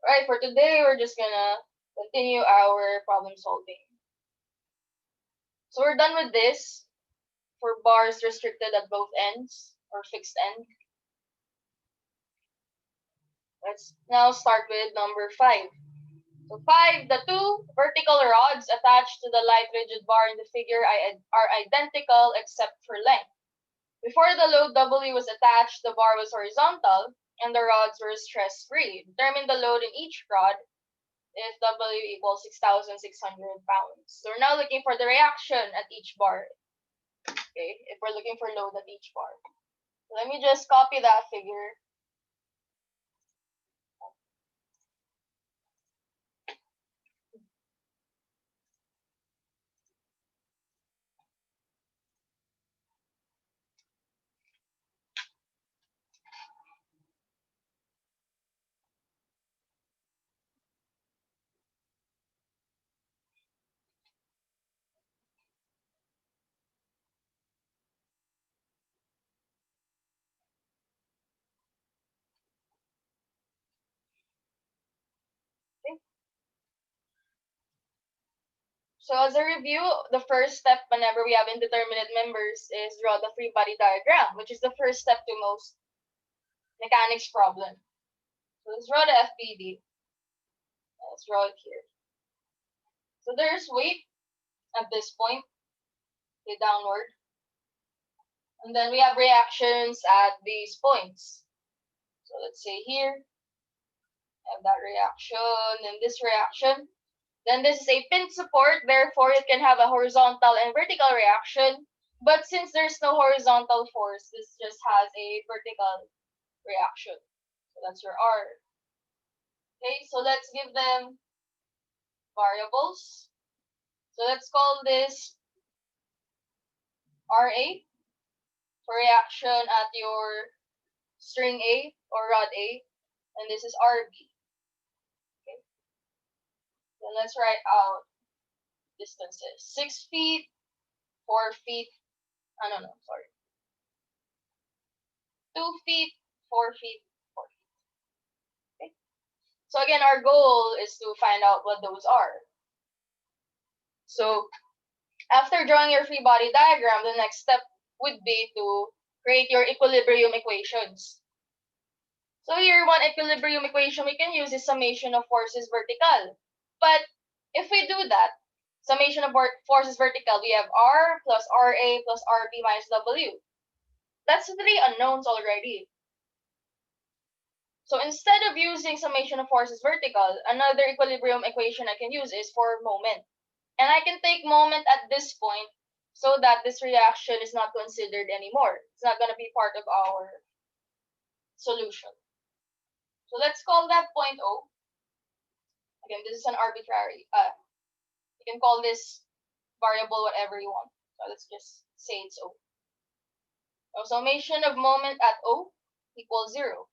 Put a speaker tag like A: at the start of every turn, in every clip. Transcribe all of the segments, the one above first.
A: Alright, for today, we're just gonna continue our problem solving. So we're done with this for bars restricted at both ends or fixed end. Let's now start with number 5. So 5, the two vertical rods attached to the light rigid bar in the figure are identical except for length. Before the load W was attached, the bar was horizontal and the rods were stress-free. Determine the load in each rod if W equals 6,600 pounds. So we're now looking for the reaction at each bar. Okay, if we're looking for load at each bar. So let me just copy that figure. Okay. So as a review, the first step whenever we have indeterminate members is draw the free body diagram, which is the first step to most mechanics problem. So let's draw the FBD. Let's draw it here. So there's weight at this point, okay, downward. And then we have reactions at these points. So let's say here, have that reaction and this reaction. Then this is a pin support, therefore it can have a horizontal and vertical reaction. But since there's no horizontal force, this just has a vertical reaction. So that's your R. Okay, so let's give them variables. So let's call this RA for reaction at your string A or rod A. And this is RB. Okay. Then let's write out distances. 6 feet, 4 feet, no, sorry. 2 feet, 4 feet, 4 feet. Okay. So again, our goal is to find out what those are. So after drawing your free body diagram, the next step would be to create your equilibrium equations. So here, one equilibrium equation we can use is summation of forces vertical. But if we do that, summation of forces vertical, we have R plus RA plus RB minus W. That's 3 unknowns already. So instead of using summation of forces vertical, another equilibrium equation I can use is for moment. And I can take moment at this point so that this reaction is not considered anymore. It's not going to be part of our solution. So let's call that point O. Again, this is an arbitrary. You can call this variable whatever you want. So let's just say it's O. So summation of moment at O equals 0.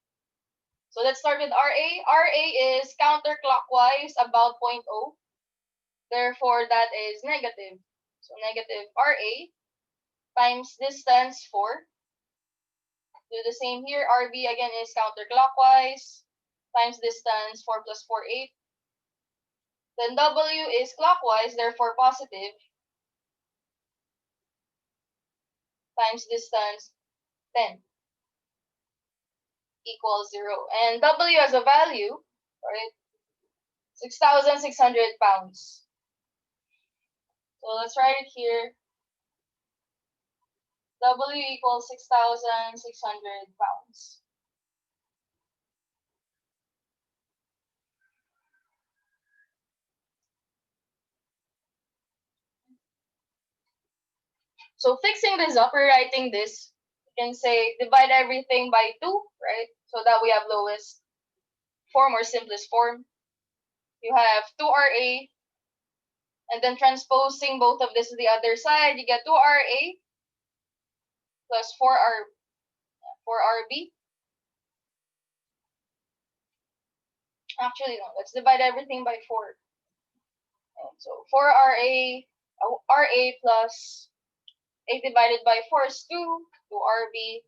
A: So let's start with RA. RA is counterclockwise about point O. Therefore, that is negative. So negative RA times distance 4. Do the same here. RB again is counterclockwise times distance 4 plus 4, 8. Then W is clockwise, therefore positive, times distance 10 equals 0. And W as a value, right, 6,600 pounds. So let's write it here. W equals 6,600 pounds. So fixing this up, rewriting this, you can say divide everything by 2, right? So that we have lowest form or simplest form. You have 2RA, and then transposing both of this to the other side, you get 2RA plus 4RB. Actually, no, let's divide everything by 4. And so 4RA, RA plus 8 divided by 4 is 2. 2RB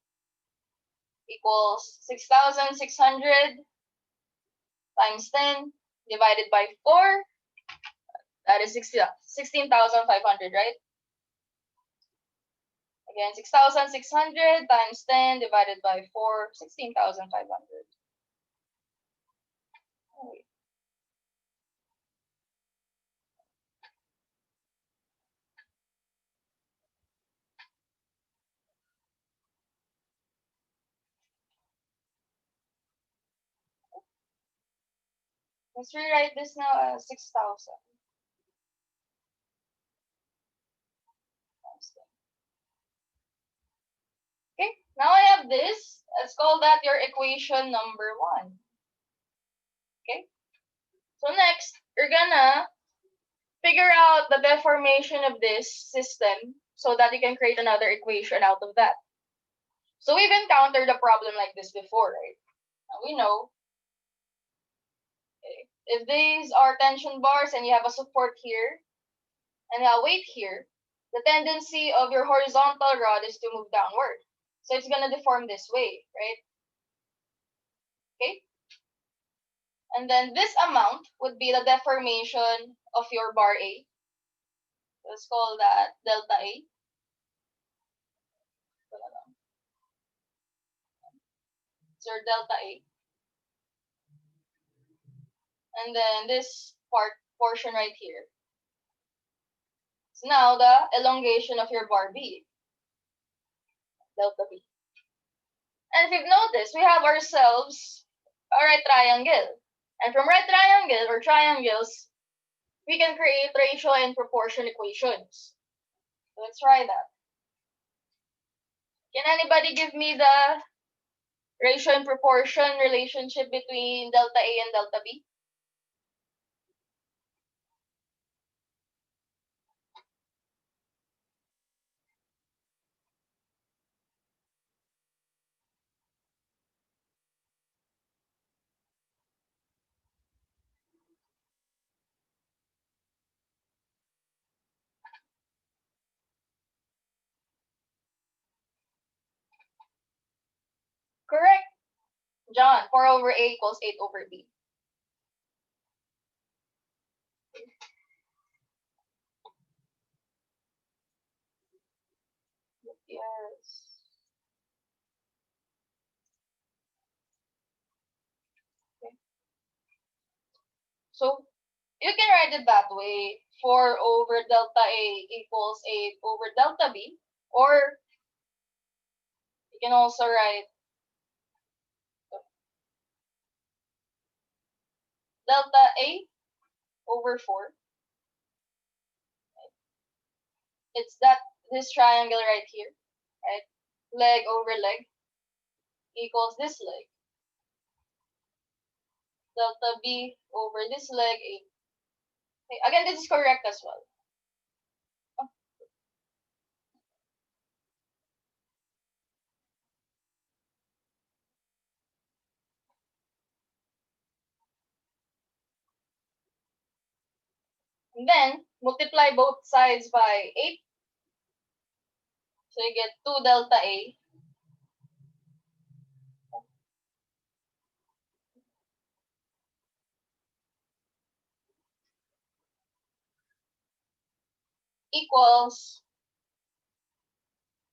A: equals 6,600 times 10 divided by 4, that is 16,500, right? Again, 6,600 times 10 divided by 4, 16,500. Let's rewrite this now as 6,000 times 10. Okay, now I have this. Let's call that your equation number 1. Okay, so next, you're gonna figure out the deformation of this system so that you can create another equation out of that. So we've encountered a problem like this before, right? And we know, okay, if these are tension bars and you have a support here and a weight here, the tendency of your horizontal rod is to move downward. So it's gonna deform this way, right? Okay? And then this amount would be the deformation of your bar A. Let's call that delta A. It's your delta A. And then this portion right here. So now the elongation of your bar B, delta B. And if you've noticed, we have ourselves a right triangle. And from right triangle or triangles, we can create ratio and proportion equations. So let's try that. Can anybody give me the ratio and proportion relationship between delta A and delta B? Correct. John, 4 over A equals 8 over B. Yes. Okay. So you can write it that way. 4 over delta A equals 8 over delta B. Or you can also write delta A over 4. It's this triangle right here, right? Leg over leg equals this leg. Delta B over this leg A. Okay, again, this is correct as well. And then multiply both sides by 8. So you get 2 delta A equals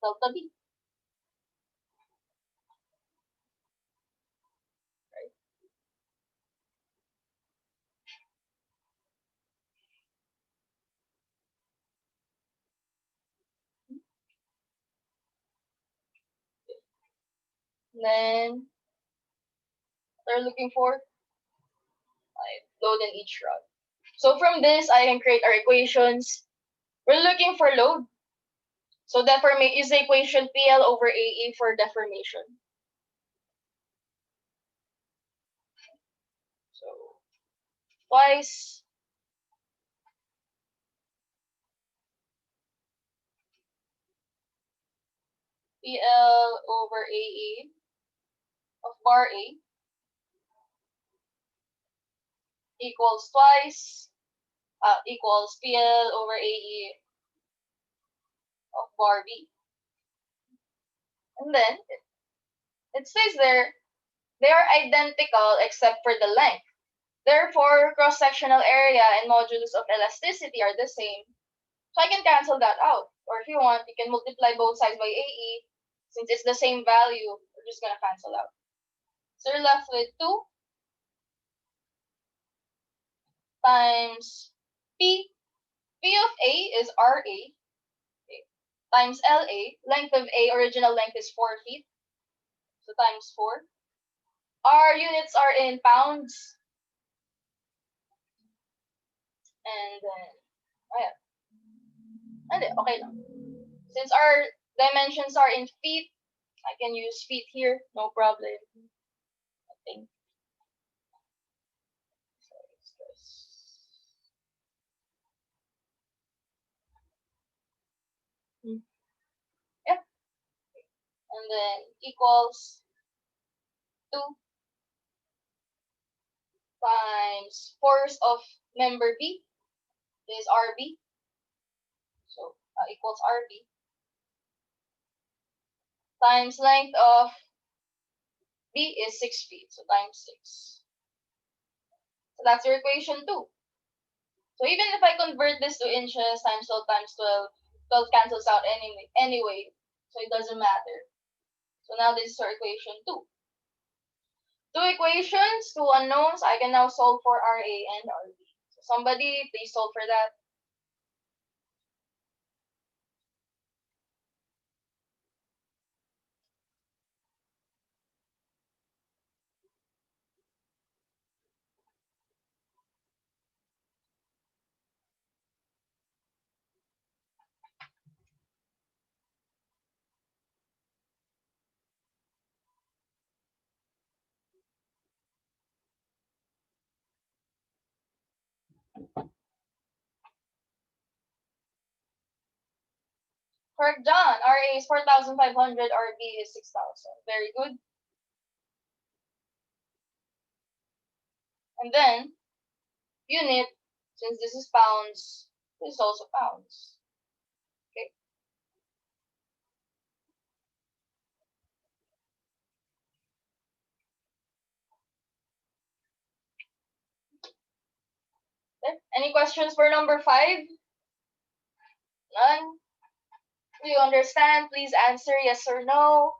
A: delta B. And then they're looking for load in each rod. So from this, I can create our equations. We're looking for load. So deformation is the equation PL over AE for deformation. So twice PL over AE of bar A equals equals PL over AE of bar B. And then it says there they are identical except for the length. Therefore, cross-sectional area and modulus of elasticity are the same. So I can cancel that out. Or if you want, you can multiply both sides by AE. Since it's the same value, we're just going to cancel out. So you're left with 2 times P. P of A is RA, okay, times LA. Length of A, original length is 4 feet. So times 4. Our units are in pounds. And then, oh yeah. Hindi, okay lang. Since our dimensions are in feet, I can use feet here, no problem. I think. Yeah. And then equals 2 times force of member B is RB. So equals RB times length of B is 6 feet. So times 6. So that's your equation 2. So even if I convert this to inches times 12 times 12, 12 cancels out anyway. So it doesn't matter. So now this is our equation 2. Two equations, two unknowns. I can now solve for RA and RB. So somebody, please solve for that. Correct, John. RA is 4,500, RB is 6,000. Very good. And then, unit, since this is pounds, this is also pounds. Okay. Okay. Any questions for number 5? None? Do you understand? Please answer yes or no.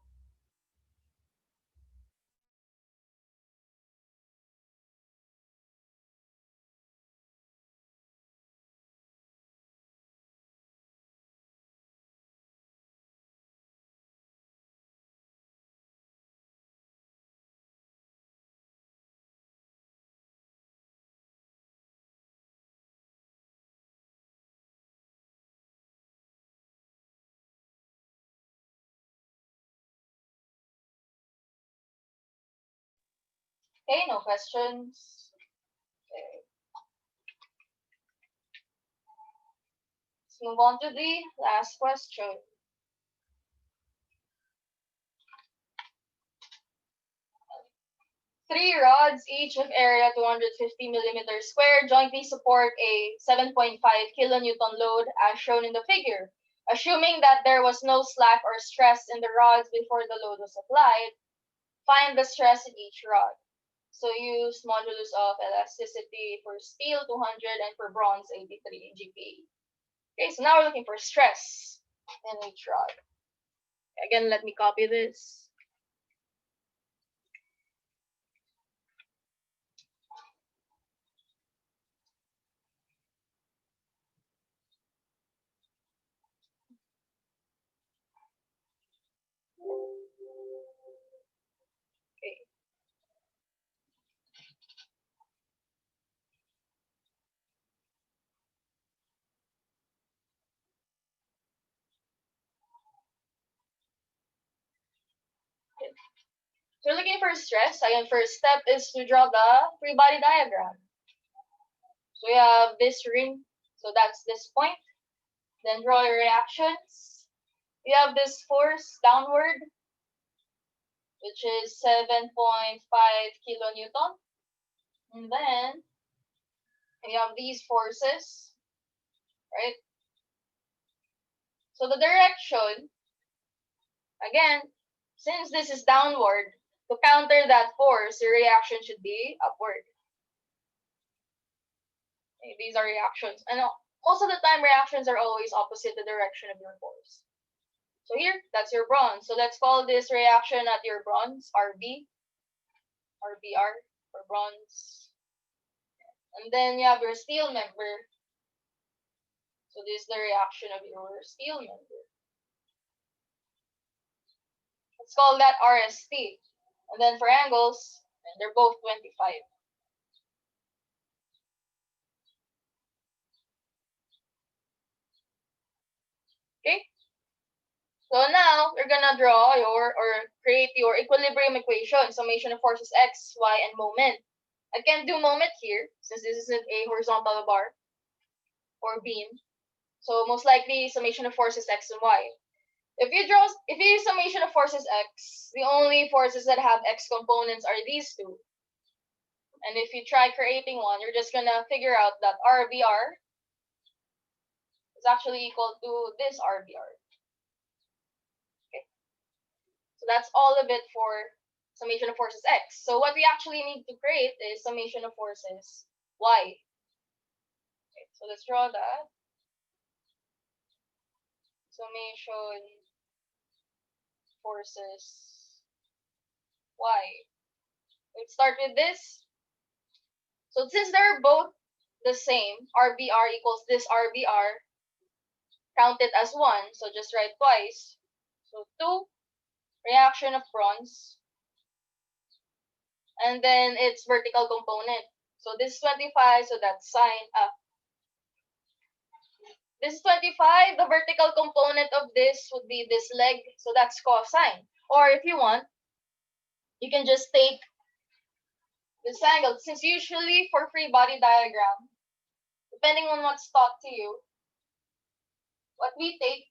A: Okay, no questions. Okay. Let's move on to the last question. Three rods, each of area 250 millimeters squared, jointly support a 7.5 kilonewton load as shown in the figure. Assuming that there was no slack or stress in the rods before the load was applied, find the stress in each rod. So use modulus of elasticity for steel 200 and for bronze 83 GPa. Okay, so now we're looking for stress in each rod. Again, let me copy this. Okay. So we're looking for stress. Again, first step is to draw the free body diagram. So we have this ring. So that's this point. Then draw your reactions. You have this force downward, which is 7.5 kilonewton. And then you have these forces, right? So the direction, again, since this is downward, to counter that force, your reaction should be upward. Okay, these are reactions. And most of the time, reactions are always opposite the direction of your force. So here, that's your bronze. So let's call this reaction at your bronze, RB, RBR, or bronze. And then you have your steel member. So this is the reaction of your steel member. Let's call that RST. And then for angles, and they're both 25. Okay? So now, you're gonna draw your, or create your equilibrium equation, summation of forces x, y, and moment. I can't do moment here, since this isn't a horizontal bar, or beam. So most likely, summation of forces x and y. If you use summation of forces x, the only forces that have x components are these two. And if you try creating one, you're just gonna figure out that RBR is actually equal to this RBR. Okay. So that's all of it for summation of forces x. So what we actually need to create is summation of forces y. Okay, so let's draw that. Summation forces y. Let's start with this. So since they're both the same, RBR equals this RBR, count it as 1, so just write twice. So 2, reaction of bronze, and then its vertical component. So this is 25, so that's sine up. This is 25, the vertical component of this would be this leg, so that's cosine. Or if you want, you can just take this angle, since usually for free body diagram, depending on what's taught to you, what we take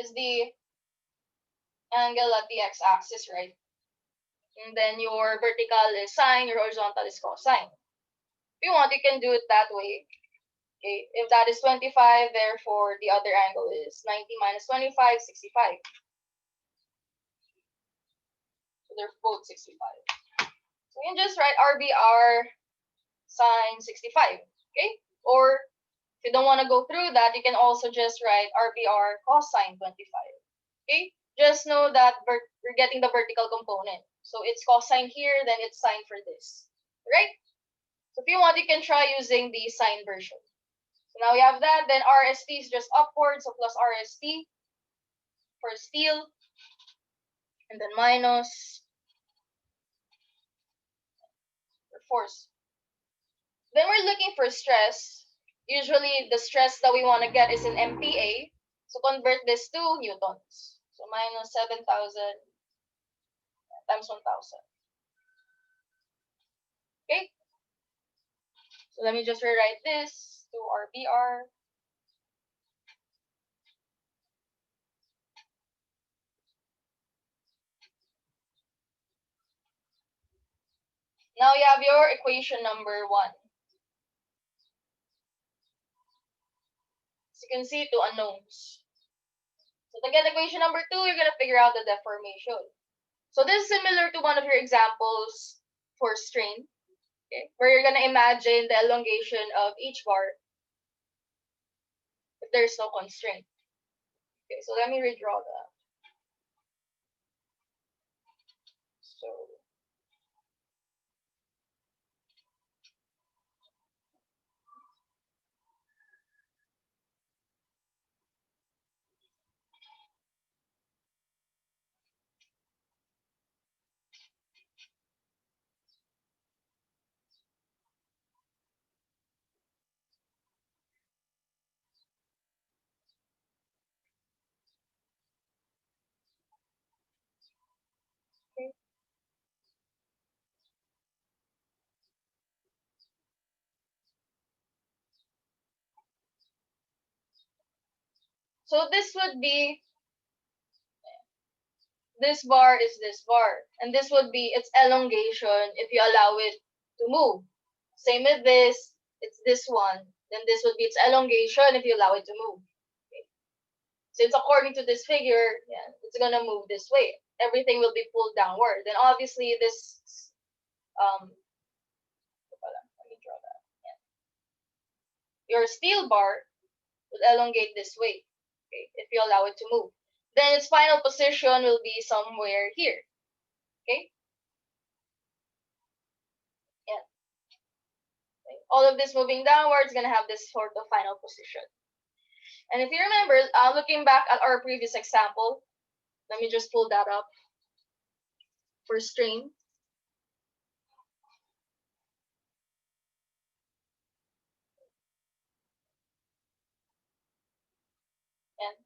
A: is the angle at the x-axis, right? And then your vertical is sine, your horizontal is cosine. If you want, you can do it that way. Okay, if that is 25, therefore the other angle is 90 minus 25, 65. So they're both 65. So you can just write RBR sine 65. Okay? Or if you don't want to go through that, you can also just write RBR cosine 25. Okay? Just know that we're getting the vertical component. So it's cosine here, then it's sine for this. Right? So if you want, you can try using the sine version. So now we have that. Then RST is just upward, so plus RST for steel. And then minus for force. Then we're looking for stress. Usually the stress that we want to get is in MPa. So convert this to newtons. So minus 7,000 times 1,000. Okay? So let me just rewrite this to RBR. Now you have your equation number 1. As you can see, 2 unknowns. So to get equation number 2, you're going to figure out the deformation. So this is similar to one of your examples for strain, okay, where you're going to imagine the elongation of each bar if there's no constraint. Okay, so let me redraw that. So okay. So this would be, this bar is this bar, and this would be its elongation if you allow it to move. Same with this, it's this one. Then this would be its elongation if you allow it to move. Okay. Since according to this figure, yeah, it's gonna move this way. Everything will be pulled downward. Then obviously this your steel bar will elongate this way, okay, if you allow it to move. Then its final position will be somewhere here, okay? Yeah. Okay. All of this moving downwards is going to have this sort of final position. And if you remember, looking back at our previous example, let me just pull that up for strain. And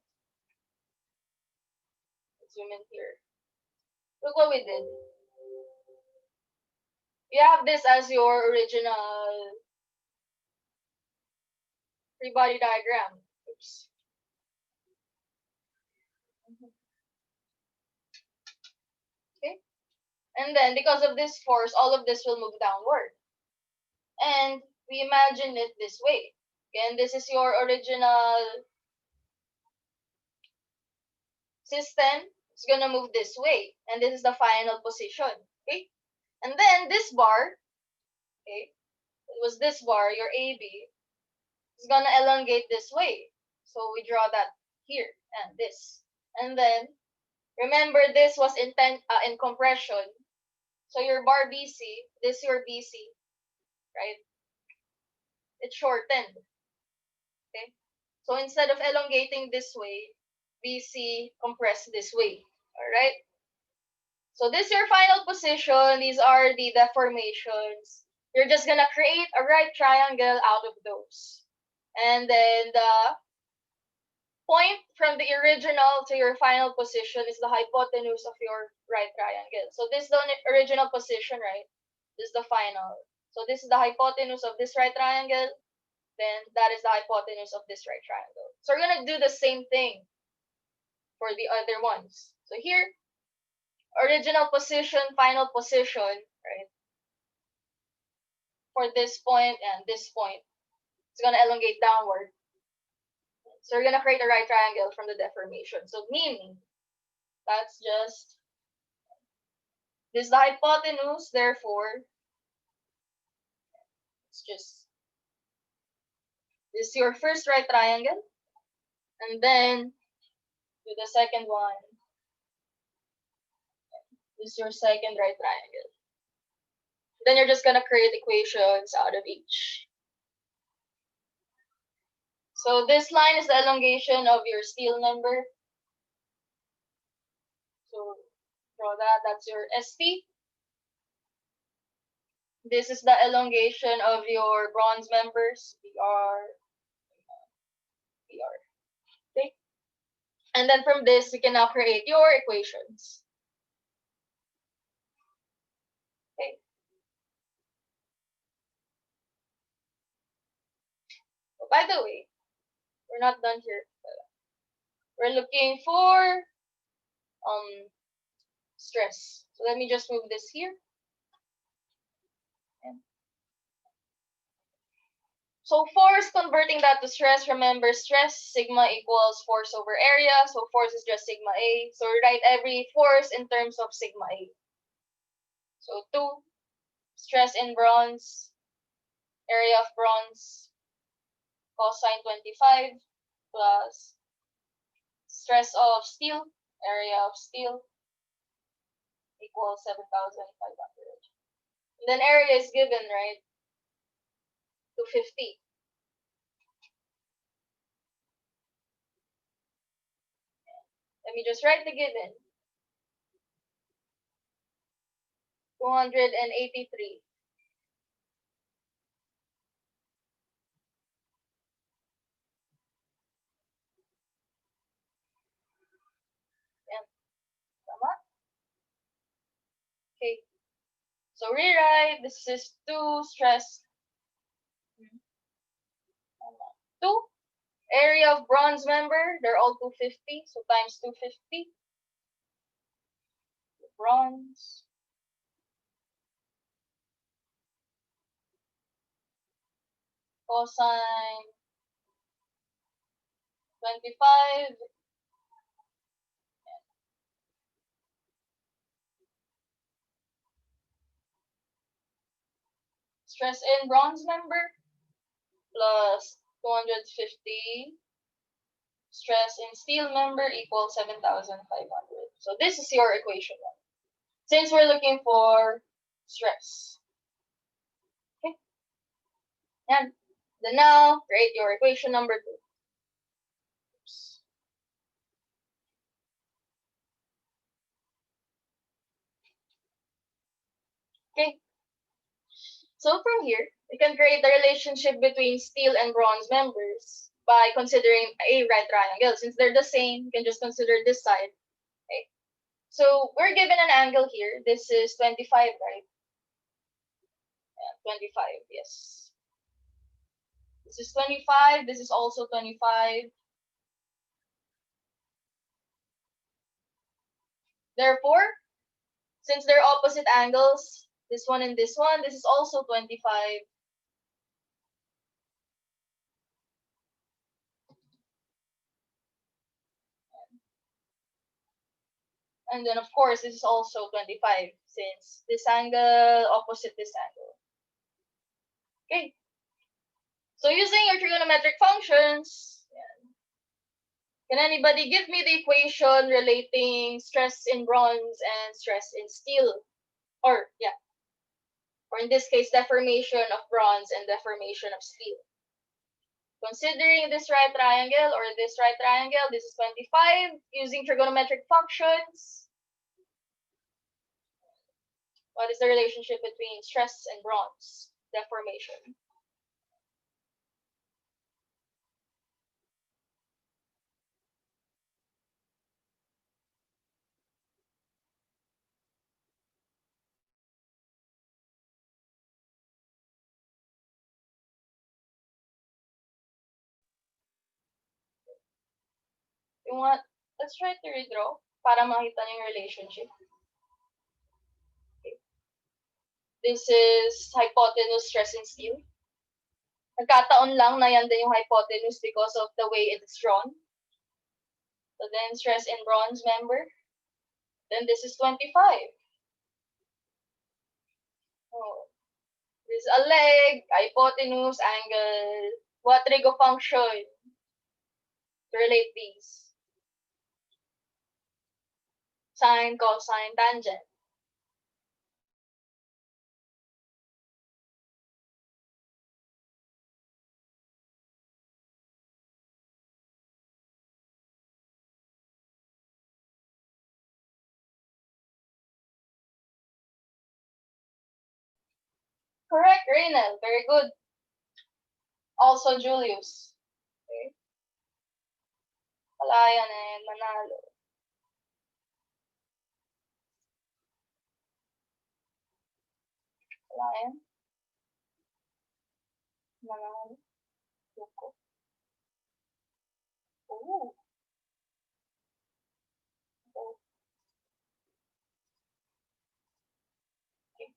A: zoom in here. Look what we did. You have this as your original free body diagram. Oops. Okay. And then because of this force, all of this will move downward. And we imagine it this way. Again, this is your original system. It's gonna move this way. And this is the final position. Okay. And then this bar, okay, it was this bar, your AB, is gonna elongate this way. So we draw that here and this. And then remember this was in compression. So your bar BC, this your BC, right? It's shortened. Okay. So instead of elongating this way, BC compressed this way. Alright? So this is your final position. These are the deformations. You're just gonna create a right triangle out of those. And then the point from the original to your final position is the hypotenuse of your right triangle. So this is the original position, right? This is the final. So this is the hypotenuse of this right triangle. Then that is the hypotenuse of this right triangle. So we're going to do the same thing for the other ones. So here, original position, final position, right? For this point and this point, it's going to elongate downward. So we're going to create a right triangle from the deformation. So meaning, that's just, this is the hypotenuse, therefore, it's just, this is your first right triangle. And then, do the second one. This is your second right triangle. Then you're just gonna create equations out of each. So this line is the elongation of your steel member. So draw that, that's your ST. This is the elongation of your bronze members, BR, BR. Okay. And then from this, you can now create your equations. Okay. So by the way, we're not done here. We're looking for stress. So let me just move this here. So force, converting that to stress, remember stress, sigma equals force over area. So force is just sigma A. So write every force in terms of sigma A. So 2, stress in bronze, area of bronze, cosine 25, plus stress of steel, area of steel, equals 7,500. And then area is given, right? 250. Let me just write the given. 283. Yan. Tama? Okay. So rewrite, this is 2 stress. 2. Area of bronze member, they're all 250. So times 250. Bronze. Cosine 25. Stress in bronze member plus 250 stress in steel member equals 7,500. So this is your equation one. Since we're looking for stress. Okay. And then now, create your equation number 2. Oops. Okay. So from here, we can create the relationship between steel and bronze members by considering a right triangle. Since they're the same, you can just consider this side. Okay. So we're given an angle here. This is 25, right? Yeah, 25, yes. This is 25. This is also 25. Therefore, since they're opposite angles, this one and this one, this is also 25. And then, of course, this is also 25 since this angle opposite this angle. Okay. So using your trigonometric functions, can anybody give me the equation relating stress in bronze and stress in steel? Or, yeah, or in this case, deformation of bronze and deformation of steel. Considering this right triangle or this right triangle, this is 25, using trigonometric functions. What is the relationship between stress and bronze deformation? You want, let's try to redraw para makita niyo yung relationship. Okay. This is hypotenuse stress in steel. Nagkataon lang na yan din yung hypotenuse because of the way it's drawn. So then stress in bronze member. Then this is 25. Oh. This is a leg, hypotenuse, angle. What trig function to relate these? Sine, cosine, tangent. Correct, Reynel. Very good. Also Julius. Okay. Palayan and Manalo. Palayan. Manalo. Yuko. Ooh. Oh. Okay.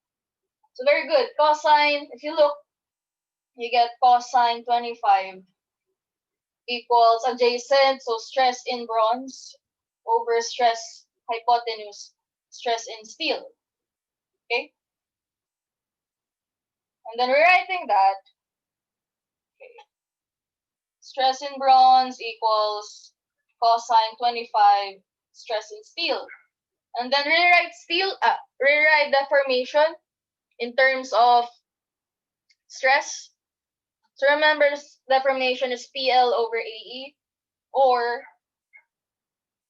A: So very good. Cosine, if you look, you get cosine 25 equals adjacent, so stress in bronze over stress hypotenuse, stress in steel. Okay? And then rewriting that, okay, stress in bronze equals cosine 25 stress in steel. And then rewrite deformation in terms of stress. So remember, deformation is PL over AE, or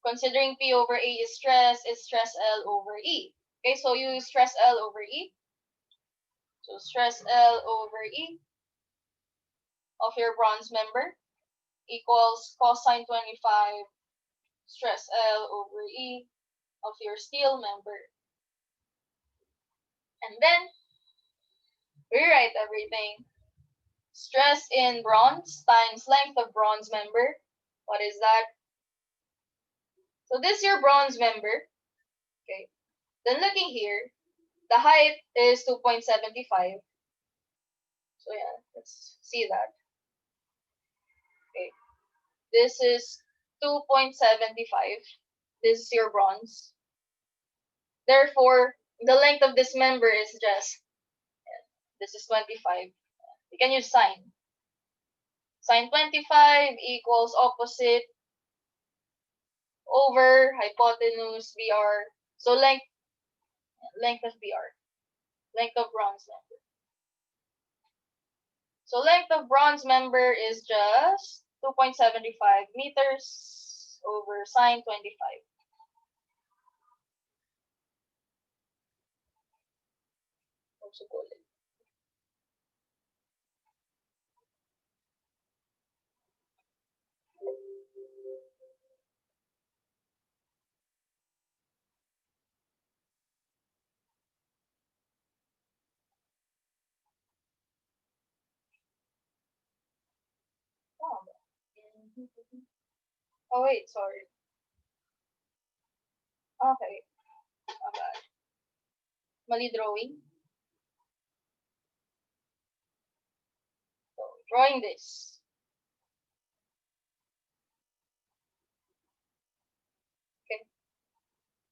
A: considering P over A is stress L over E. Okay, so you use stress L over E. So stress L over E of your bronze member equals cosine 25 stress L over E of your steel member. And then rewrite everything. Stress in bronze times length of bronze member. What is that? So this is your bronze member. Okay. Then looking here, the height is 2.75. So yeah, let's see that. Okay. This is 2.75. This is your bronze. Therefore, the length of this member is just, this is 25. You can use sine. Sine 25 equals opposite over hypotenuse BR. So length of BR. Length of bronze member. So length of bronze member is just 2.75 meters over sine 25. Also call it. Oh wait, sorry. Okay, my bad. Mali drawing. So drawing this. Okay.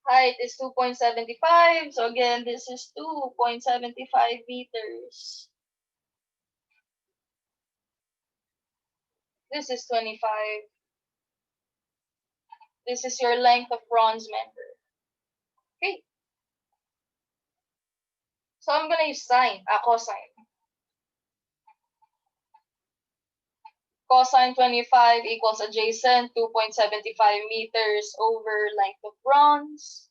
A: Height is 2.75. So again, this is 2.75 meters. This is 25. This is your length of bronze member. Okay. So I'm gonna use sine, cosine. Cosine 25 equals adjacent 2.75 meters over length of bronze.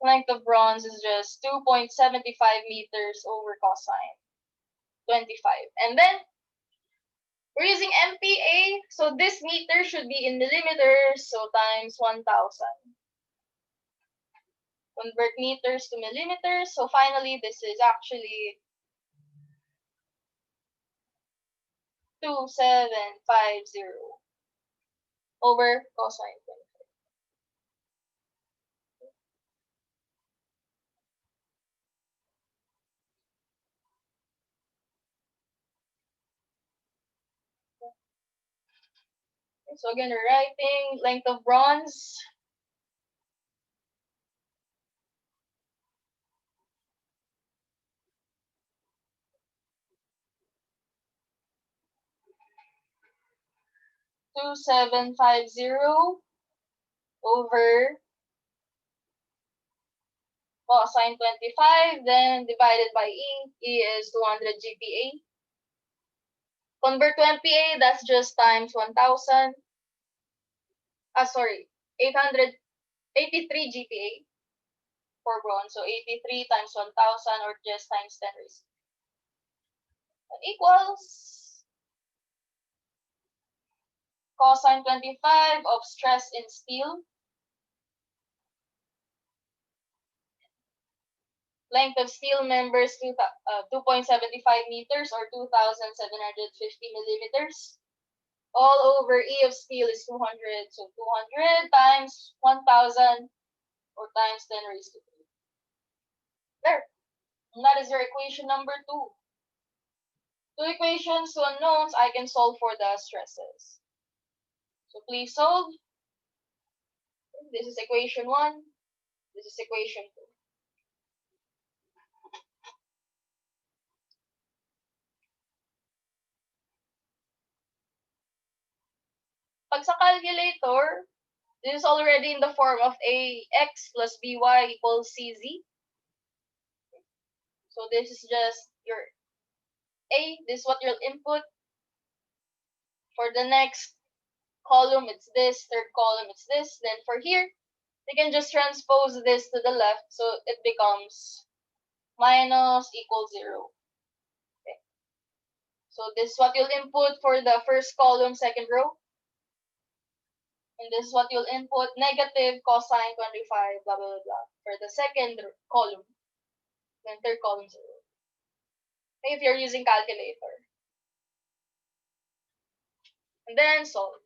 A: Length of bronze is just 2.75 meters over cosine 25. And then we're using MPa, so this meter should be in millimeters, so times 1000. Convert meters to millimeters, so finally this is actually 2750 over cosine 25. So again, we're writing length of bronze 2750 over cosine 25, then divided by E. E is 200 GPa. Convert to MPa, that's just times 1000. Sorry, 883 GPa for bronze. So 83 times 1000 or just times 10 raised. That equals cosine 25 of stress in steel. Length of steel members 2.75 meters or 2,750 millimeters. All over E of steel is 200. So 200 times 1000 or times 10 raised to 3. There. And that is your equation number 2. Two equations, two unknowns. I can solve for the stresses. So please solve. This is equation 1. This is equation 2. Pag sa calculator, this is already in the form of ax plus by equals cz. So this is just your a. This is what you'll input. For the next column, it's this. Third column, it's this. Then for here, you can just transpose this to the left. So it becomes minus equals 0. Okay. So this is what you'll input for the first column, second row. And this is what you'll input, negative cosine 25, blah, blah, blah, for the second column. Then third column 0. Okay, if you're using calculator. And then solve.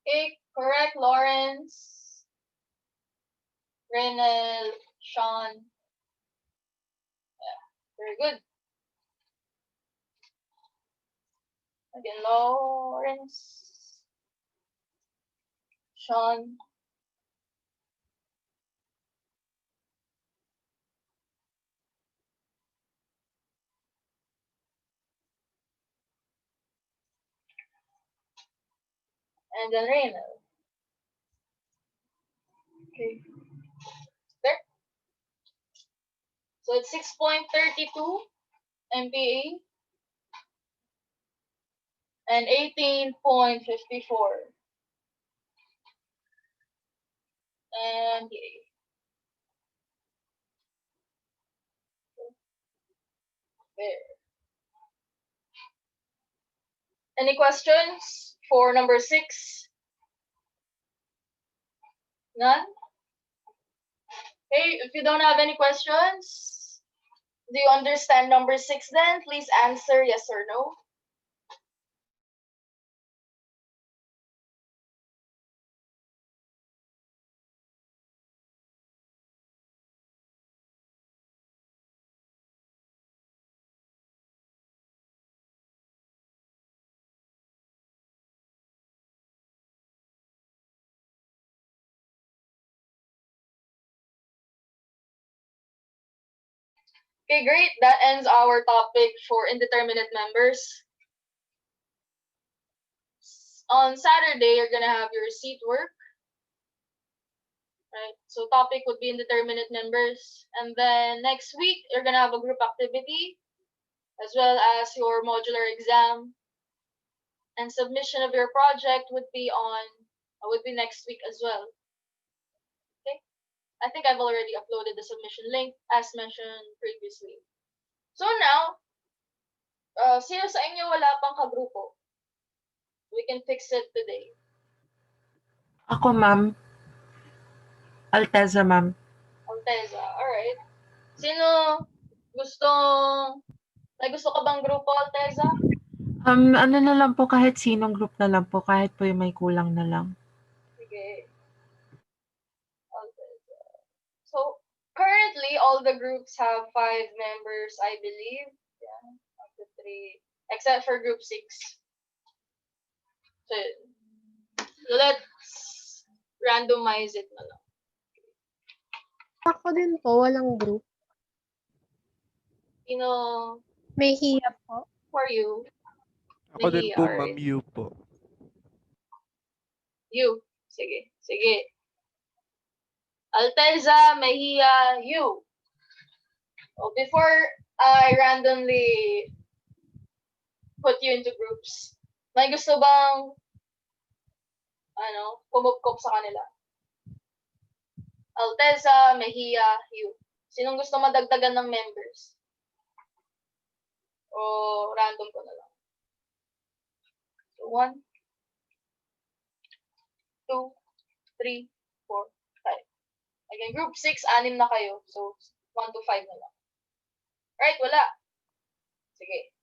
A: Okay, correct, Lawrence. Renel, Sean. Yeah, very good. Again, Lawrence, Sean. And then Renel. Okay. There. So it's 6.32 MPa and 18.54 MPa. There. Any questions for number 6? None? Hey, if you don't have any questions, do you understand number 6 then? Please answer yes or no. Okay, great. That ends our topic for indeterminate members. On Saturday, you're gonna have your seat work. Right? So topic would be indeterminate members. And then next week, you're gonna have a group activity as well as your modular exam. And submission of your project would be next week as well. Okay? I think I've already uploaded the submission link as mentioned previously. So now, sino sa inyo wala pang kagrupo? We can fix it today.
B: Ako, ma'am. Alteza, ma'am.
A: Alteza, alright. Sino may gusto ka bang grupo, Alteza?
B: Ano na lang po, kahit sinong group na lang po, kahit po yung may kulang na lang.
A: Sige. Alteza. So, currently, all the groups have 5 members, I believe. Yeah, 1, 2, 3. Except for group 6. So let's randomize it na lang.
C: Ako din po, walang group.
A: Sino?
C: May hiya po.
A: For you?
D: Ako din po,
A: alright.
D: Ma'am Yu po.
A: You. Sige. Sige. Alteza, Mejia, you. Oh, before I randomly put you into groups, may gusto bang kumupkop sa kanila? Alteza, Mejia, you. Sinong gusto madagdagan ng members? O random ko na lang. So, 1, 2, 3, 4, 5. Again, group 6, 6 na kayo. So, 1 to 5 na lang. Right, wala. Sige.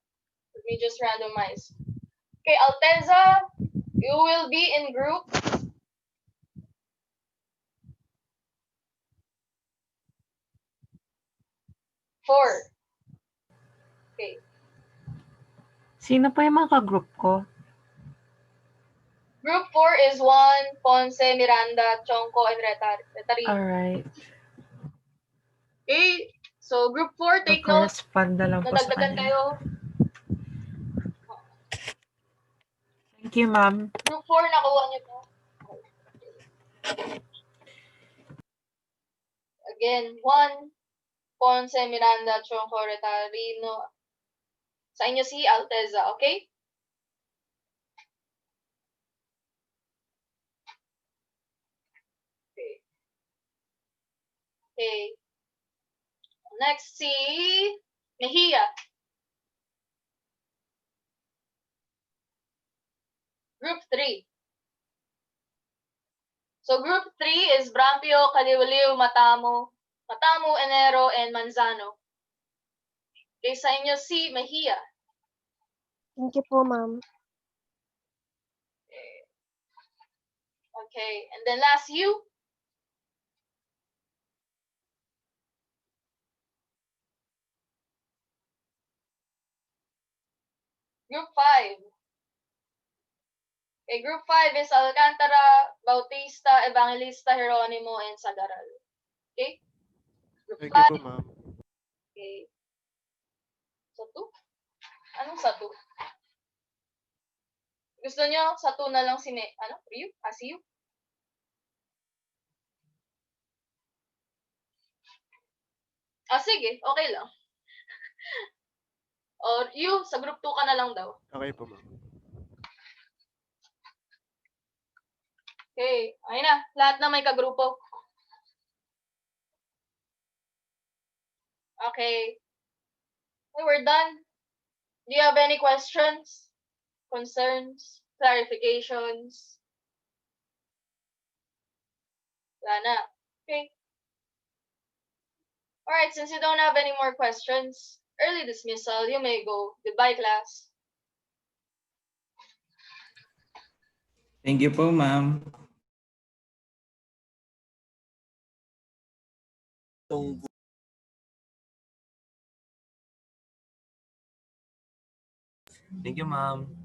A: Let me just randomize. Okay, Alteza, you will be in group 4. Okay.
B: Sino po yung mga ka-group ko?
A: Group 4 is Juan, Ponce, Miranda, Chonko, and Retari.
B: Alright.
A: Okay. So, group 4, take note.
B: Correspond na lang po sa
A: Nadagdagan
B: kanila.
A: kayo.
B: Thank you, ma'am.
A: Group 4, nakuha niyo to. Again, Juan, Ponce, Miranda, Chonko, Retari, no. Sa inyo si Alteza, okay? Okay. Next, si Mejia. Group 3. So, group 3 is Brampio, Kaliwaliw, Matamo, Enero, and Manzano. Okay, sa inyo si Mejia.
C: Thank you po, ma'am.
A: Okay, and then last U. Group 5. Okay, group 5 is Alcantara, Bautista, Evangelista, Jeronimo, and Sagaral. Okay? Group
D: Okay
A: 5.
D: po, ma'am.
A: Okay. Sa 2? Anong sa 2? Gusto nyo sa 2 na lang si Ryu? Si Yu? Sige. Okay lang. Or Yu, sa group 2 ka na lang daw.
D: Okay po, ma'am.
A: Okay. Okay na. Lahat na may kagrupo. Okay. Okay, we're done. Do you have any questions? Concerns? Clarifications? Wala na. Okay. Alright, since you don't have any more questions, early dismissal, you may go. Goodbye, class.
E: Thank you po, ma'am.
F: Thank you, ma'am.